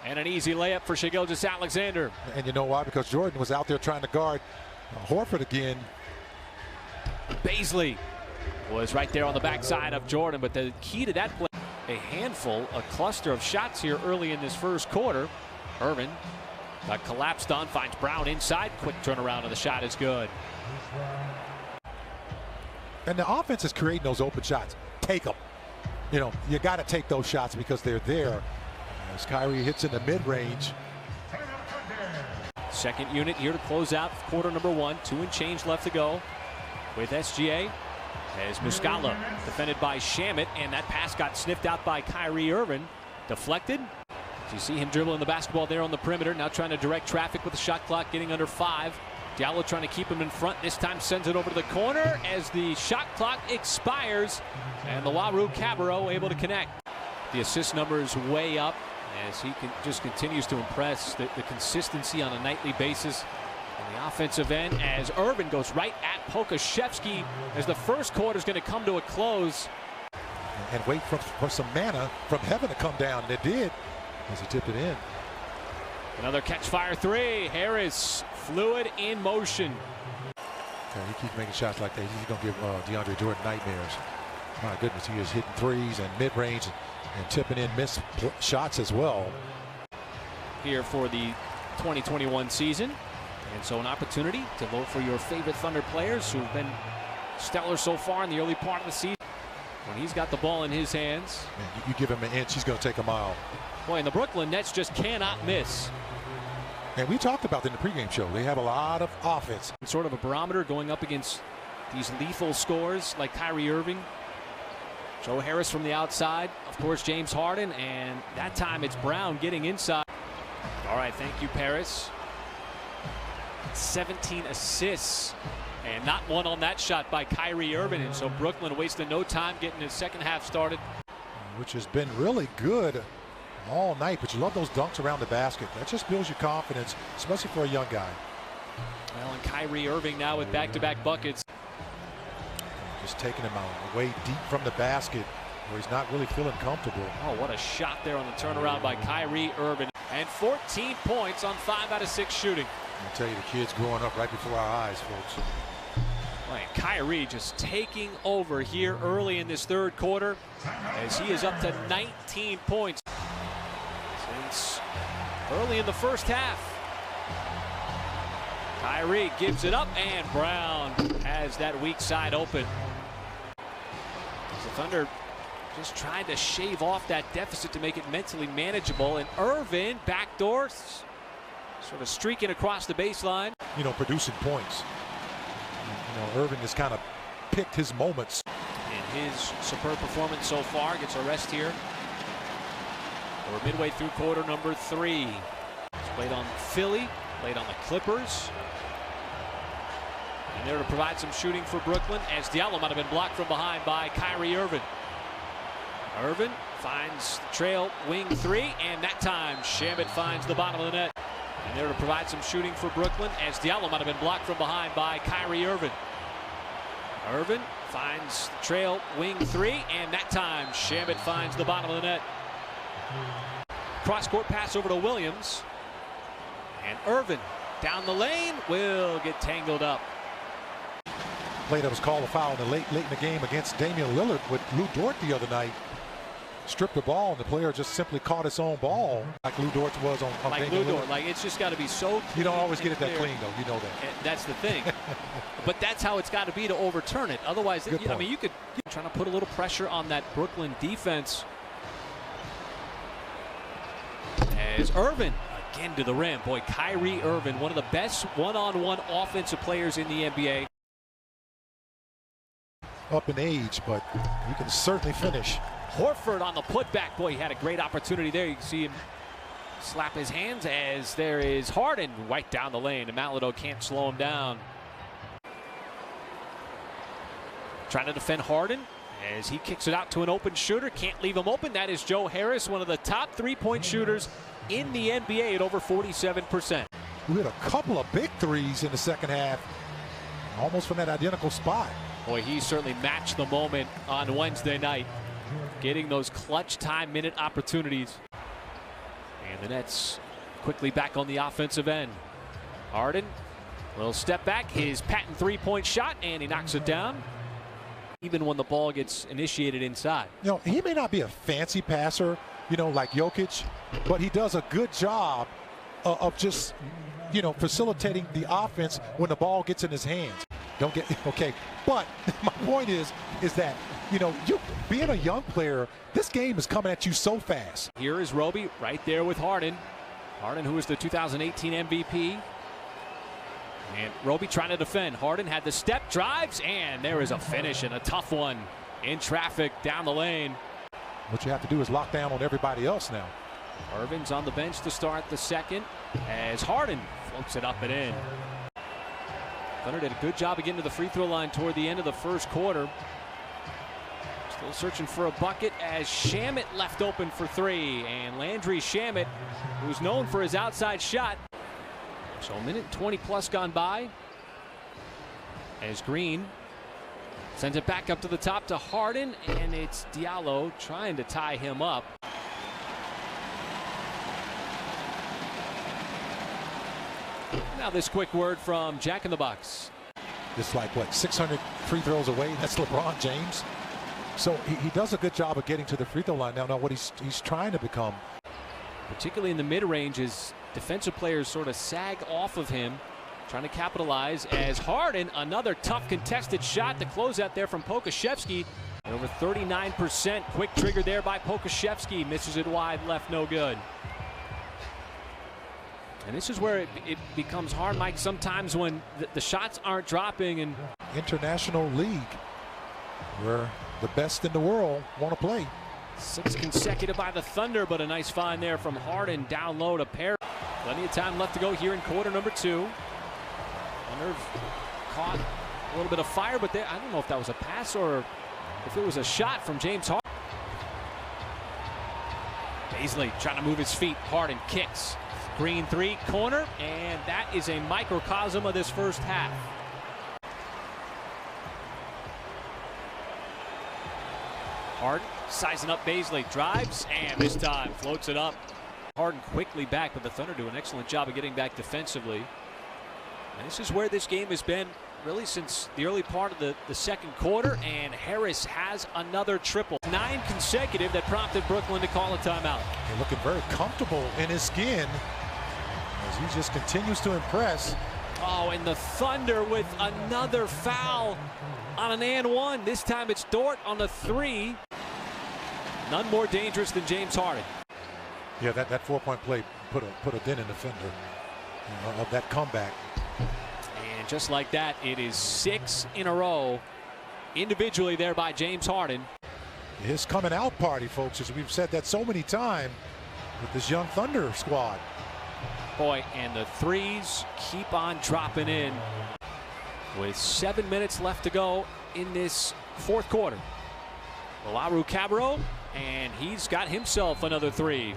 And an easy layup for Shai Gilgeous-Alexander. And you know why? Because Jordan was out there trying to guard Horford again. Baisley was right there on the backside of Jordan, but the key to that play, a cluster of shots here early in this first quarter. Irving got collapsed on, finds Brown inside. Quick turnaround, and the shot is good. And the offense is creating those open shots. Take them. You know, you got to take those shots because they're there. As Kyrie hits in the mid-range. Second unit here to close out quarter number one. 2 and change left to go with SGA. As Muscala defended by Shamet, and that pass got sniffed out by Kyrie Irving. Deflected. So you see him dribbling the basketball there on the perimeter. Now trying to direct traffic with the shot clock getting under 5. Diallo trying to keep him in front. This time sends it over to the corner as the shot clock expires. And the Waru Cabarro able to connect. The assist numbers way up as he just continues to impress. The consistency on a nightly basis on the offensive end as Irving goes right at Pokusevski as the first quarter is going to come to a close. And wait for some manna from heaven to come down. And it did as he tipped it in. Another catch-fire 3. Harris fluid in motion. Okay, he keeps making shots like that. He's going to give DeAndre Jordan nightmares. My goodness, he is hitting threes and mid-range and tipping in missed shots as well. Here for the 2021 season. And so an opportunity to vote for your favorite Thunder players who've been stellar so far in the early part of the season. When he's got the ball in his hands. Man, you give him an inch, he's going to take a mile. Boy, and the Brooklyn Nets just cannot miss. And we talked about that in the pregame show. They have a lot of offense. Sort of a barometer going up against these lethal scores like Kyrie Irving. Joe Harris from the outside. Of course, James Harden. And that time it's Brown getting inside. All right, thank you, Paris. 17 assists. And not one on that shot by Kyrie Irving. And so Brooklyn wasting no time getting his second half started. Which has been really good all night, but you love those dunks around the basket. That just builds your confidence, especially for a young guy. Well, and Kyrie Irving now with back-to-back buckets. Just taking him out away deep from the basket where he's not really feeling comfortable. Oh, what a shot there on the turnaround by Kyrie Irving. And 14 points on 5 out of 6 shooting. I'll tell you, the kid's growing up right before our eyes, folks. And Kyrie just taking over here early in this third quarter as he is up to 19 points since early in the first half. Kyrie gives it up, and Brown has that weak side open. The Thunder just trying to shave off that deficit to make it mentally manageable, and Irving backdoor sort of streaking across the baseline. You know, producing points. You know, Irving has kind of picked his moments. In his superb performance so far, gets a rest here. We're midway through quarter number 3. He's played on Philly, played on the Clippers. And there to provide some shooting for Brooklyn as Diallo might have been blocked from behind by Kyrie Irving. Irving finds the trail wing 3, and that time Shamet finds the bottom of the net. And there to provide some shooting for Brooklyn as Diallo might have been blocked from behind by Kyrie Irving. Irving finds the trail wing 3, and that time Shamet finds the bottom of the net. Cross-court pass over to Williams. And Irving down the lane will get tangled up. Play that was called a foul in the late in the game against Damian Lillard with Lou Dort the other night. Stripped the ball, and the player just simply caught his own ball like Lou Dort was on like Lou Dort. Like, it's just got to be so clean. You don't always get it that clean, though. You know that. And that's the thing. But that's how it's got to be to overturn it. Otherwise, I mean, you're trying to put a little pressure on that Brooklyn defense. As Irving again to the rim. Boy, Kyrie Irving, one of the best one-on-one offensive players in the NBA. Up in age, but you can certainly finish. Horford on the putback. Boy, he had a great opportunity there. You can see him slap his hands as there is Harden right down the lane, and Malado can't slow him down. Trying to defend Harden as he kicks it out to an open shooter. Can't leave him open. That is Joe Harris, one of the top three-point shooters in the NBA at over 47%. We had a couple of big threes in the second half, almost from that identical spot. Boy, he certainly matched the moment on Wednesday night, getting those clutch time minute opportunities. And The Nets quickly back on the offensive end. Harden, little step back, his patent three-point shot, and he knocks it down. Even when the ball gets initiated inside. You know, he may not be a fancy passer, you know, like Jokic, but he does a good job of just, you know, facilitating the offense when the ball gets in his hands. Don't get, okay, but my point is that, you know, you being a young player, this game is coming at you so fast. Here is Roby right there with Harden. Harden, who was the 2018 MVP. And Roby trying to defend. Harden had the step, drives, and there is a finish, and a tough one in traffic down the lane. What you have to do is lock down on everybody else now. Irving's on the bench to start the second as Harden floats it up and in. Thunder did a good job of getting to the free throw line toward the end of the first quarter. Still searching for a bucket as Shamet left open for three. And Landry Shamet, who's known for his outside shot. So a minute 20 plus gone by as Green sends it back up to the top to Harden, and it's Diallo trying to tie him up. Now this quick word from Jack in the Box. It's like, what, 600 free throws away? That's LeBron James. So he does a good job of getting to the free throw line. Now what he's trying to become. Particularly in the mid-range, is defensive players sort of sag off of him, trying to capitalize as Harden, another tough contested shot to close out there from Pokusevski. Over 39%, quick trigger there by Pokusevski, misses it wide, left no good. And this is where it becomes hard, Mike, sometimes when the shots aren't dropping. And International League, where the best in the world want to play. 6 consecutive by the Thunder, but a nice find there from Harden down low to pair. Plenty of time left to go here in quarter number 2. Thunder caught a little bit of fire, but I don't know if that was a pass or if it was a shot from James Harden. Paisley trying to move his feet. Harden kicks. Green three, corner, and that is a microcosm of this first half. Harden sizing up Paisley, drives, and this time floats it up. Harden quickly back, but the Thunder do an excellent job of getting back defensively. And this is where this game has been really since the early part of the second quarter, and Harris has another triple. 9 consecutive that prompted Brooklyn to call a timeout. He's looking very comfortable in his skin as he just continues to impress. Oh, and the Thunder with another foul on an and one. This time it's Dort on the 3. None more dangerous than James Harden. Yeah, that 4-point play put a dent in the fender of that comeback. And just like that, it is 6 in a row individually there by James Harden. His coming out party, folks, as we've said that so many times with this young Thunder squad. Boy, and the threes keep on dropping in with 7 minutes left to go in this fourth quarter. Laru Cabarro, and he's got himself another 3.